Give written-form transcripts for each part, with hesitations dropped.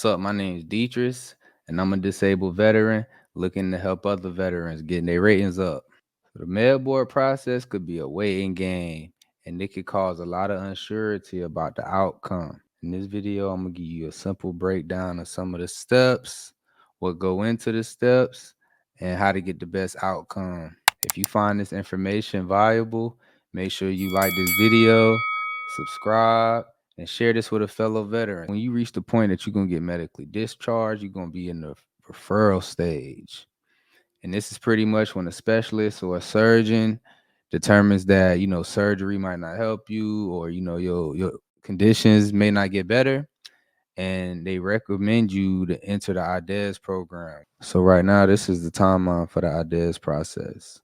What's up? My name is Deatrice, and I'm a disabled veteran looking to help other veterans getting their ratings up. So the MEB board process could be a waiting game, and it could cause a lot of uncertainty about the outcome. In this video, I'm going to give you a simple breakdown of some of the steps, what go into the steps, and how to get the best outcome. If you find this information valuable, make sure you like this video, subscribe, and share this with a fellow veteran. When you reach the point that you're going to get medically discharged, you're going to be in the referral stage. And this is pretty much when a specialist or a surgeon determines that, surgery might not help you, or, your conditions may not get better, and they recommend you to enter the IDES program. So right now, this is the timeline for the IDES process,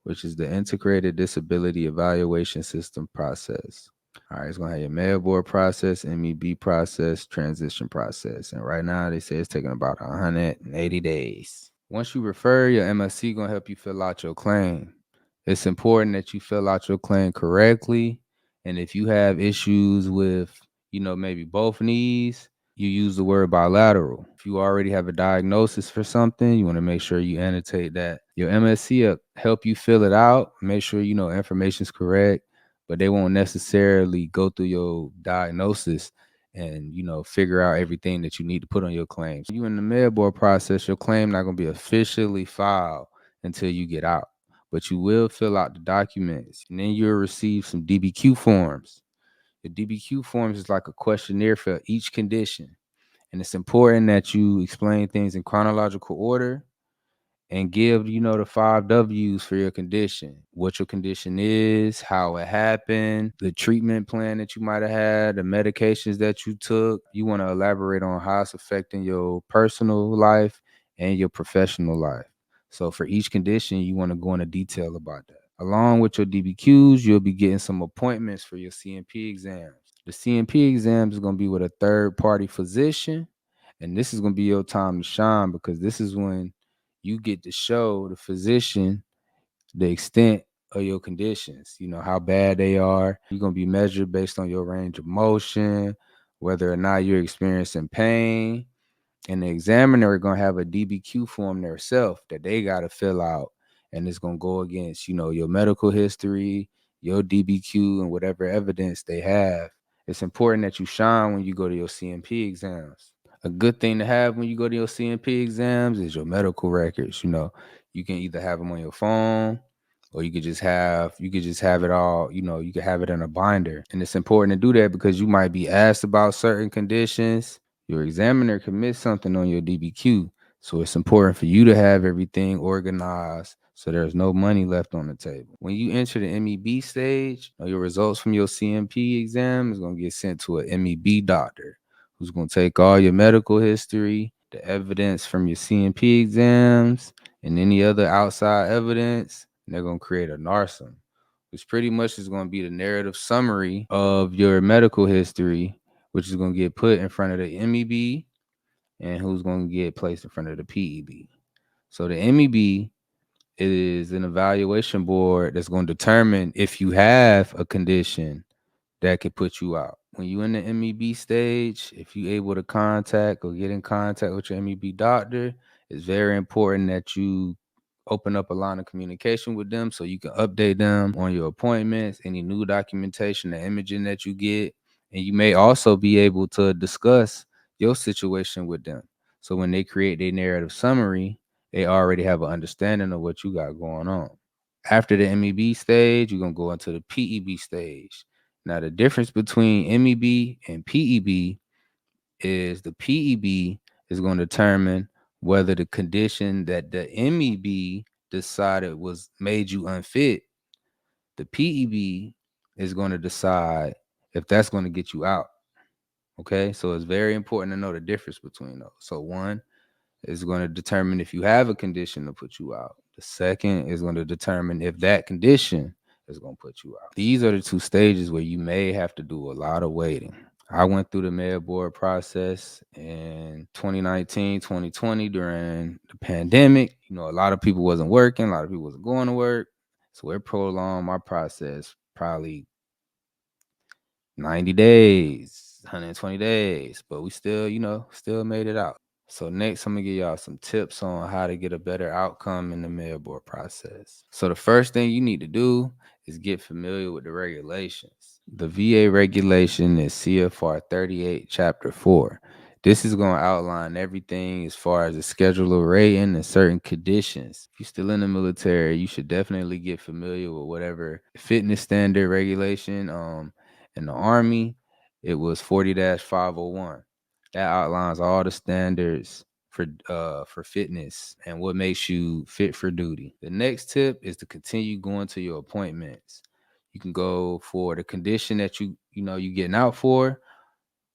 which is the Integrated Disability Evaluation System process. All right, it's going to have your MEB board process, MEB process, transition process. And right now, they say it's taking about 180 days. Once you refer, your MSC going to help you fill out your claim. It's important that you fill out your claim correctly. And if you have issues with, maybe both knees, you use the word bilateral. If you already have a diagnosis for something, you want to make sure you annotate that. Your MSC will help you fill it out, make sure information is correct, but they won't necessarily go through your diagnosis and figure out everything that you need to put on your claims. You in the MEB board process, your claim not going to be officially filed until you get out, but you will fill out the documents, and then you'll receive some DBQ forms. The DBQ forms is like a questionnaire for each condition, and it's important that you explain things in chronological order and give, the 5 W's for your condition. What your condition is, how it happened, the treatment plan that you might have had, the medications that you took. You want to elaborate on how it's affecting your personal life and your professional life. So for each condition, you want to go into detail about that. Along with your DBQs, you'll be getting some appointments for your CMP exams. The CMP exams is going to be with a third-party physician, and this is going to be your time to shine, because this is when you get to show the physician the extent of your conditions, how bad they are. You're going to be measured based on your range of motion, whether or not you're experiencing pain. And the examiner is going to have a DBQ form themselves that they got to fill out. And it's going to go against, your medical history, your DBQ, and whatever evidence they have. It's important that you shine when you go to your CMP exams. A good thing to have when you go to your CMP exams is your medical records. You can either have them on your phone, or you could just have it all, you could have it in a binder. And it's important to do that because you might be asked about certain conditions. Your examiner could miss something on your DBQ. So it's important for you to have everything organized so there's no money left on the table. When you enter the MEB stage, your results from your CMP exam is going to get sent to an MEB doctor, who's going to take all your medical history, the evidence from your CMP exams, and any other outside evidence, and they're going to create a NARSM, which pretty much is going to be the narrative summary of your medical history, which is going to get put in front of the MEB, and who's going to get placed in front of the PEB. So the MEB is an evaluation board that's going to determine if you have a condition that could put you out. When you're in the MEB stage, if you're able to contact or get in contact with your MEB doctor, it's very important that you open up a line of communication with them so you can update them on your appointments, any new documentation, the imaging that you get. And you may also be able to discuss your situation with them. So when they create their narrative summary, they already have an understanding of what you got going on. After the MEB stage, you're going to go into the PEB stage. Now, the difference between MEB and PEB is the PEB is going to determine whether the condition that the MEB decided was made you unfit, the PEB is going to decide if that's going to get you out. Okay, so it's very important to know the difference between those. So one is going to determine if you have a condition to put you out. The second is going to determine if that condition is going to put you out. These are the two stages where you may have to do a lot of waiting. I went through the MEB board process in 2019, 2020 during the pandemic. A lot of people wasn't working, a lot of people wasn't going to work. So it prolonged my process probably 90 days. 120 days, but we still, still made it out. So next, I'm gonna give y'all some tips on how to get a better outcome in the MEB board process. So the first thing you need to do is get familiar with the regulations. The VA regulation is CFR 38, Chapter 4. This is going to outline everything as far as the schedule of rating and certain conditions. If you're still in the military, you should definitely get familiar with whatever fitness standard regulation. In the Army, it was 40-501. That outlines all the standards for fitness and what makes you fit for duty. The next tip is to continue going to your appointments. You can go for the condition that you getting out for,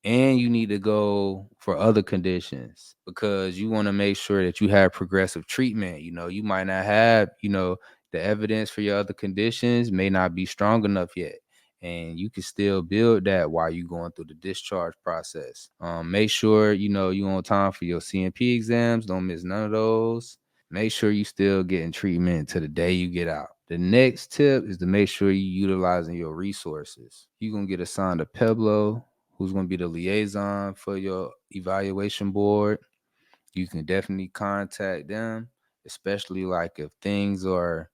and you need to go for other conditions because you want to make sure that you have progressive treatment. You might not have, the evidence for your other conditions may not be strong enough yet. And you can still build that while you're going through the discharge process. Make sure, you on time for your CMP exams. Don't miss none of those. Make sure you still getting treatment to the day you get out. The next tip is to make sure you're utilizing your resources. You're going to get assigned a PEBLO, who's going to be the liaison for your evaluation board. You can definitely contact them, especially like if things are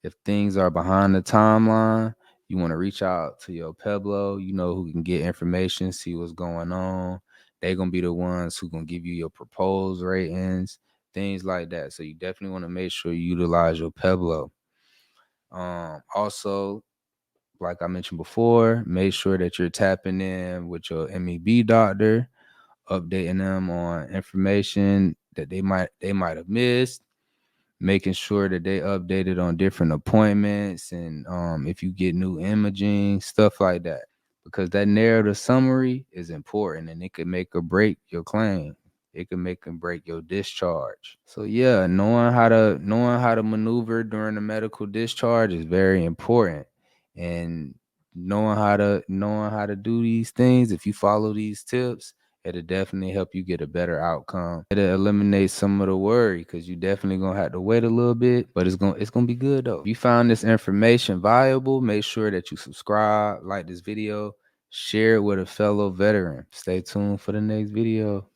behind the timeline. You want to reach out to your PEBLO, who can get information, see what's going on. They're going to be the ones who going to give you your proposed ratings, things like that. So you definitely want to make sure you utilize your PEBLO. Also, like I mentioned before, make sure that you're tapping in with your MEB doctor, updating them on information that they might have missed, making sure that they updated on different appointments and if you get new imaging, stuff like that. Because that narrative summary is important and it could make or break your claim. It can make and break your discharge. So yeah, knowing how to maneuver during the medical discharge is very important. And knowing how to do these things, if you follow these tips, it'll definitely help you get a better outcome. It'll eliminate some of the worry because you definitely gonna have to wait a little bit, but it's gonna be good though. If you found this information valuable, make sure that you subscribe, like this video, share it with a fellow veteran. Stay tuned for the next video.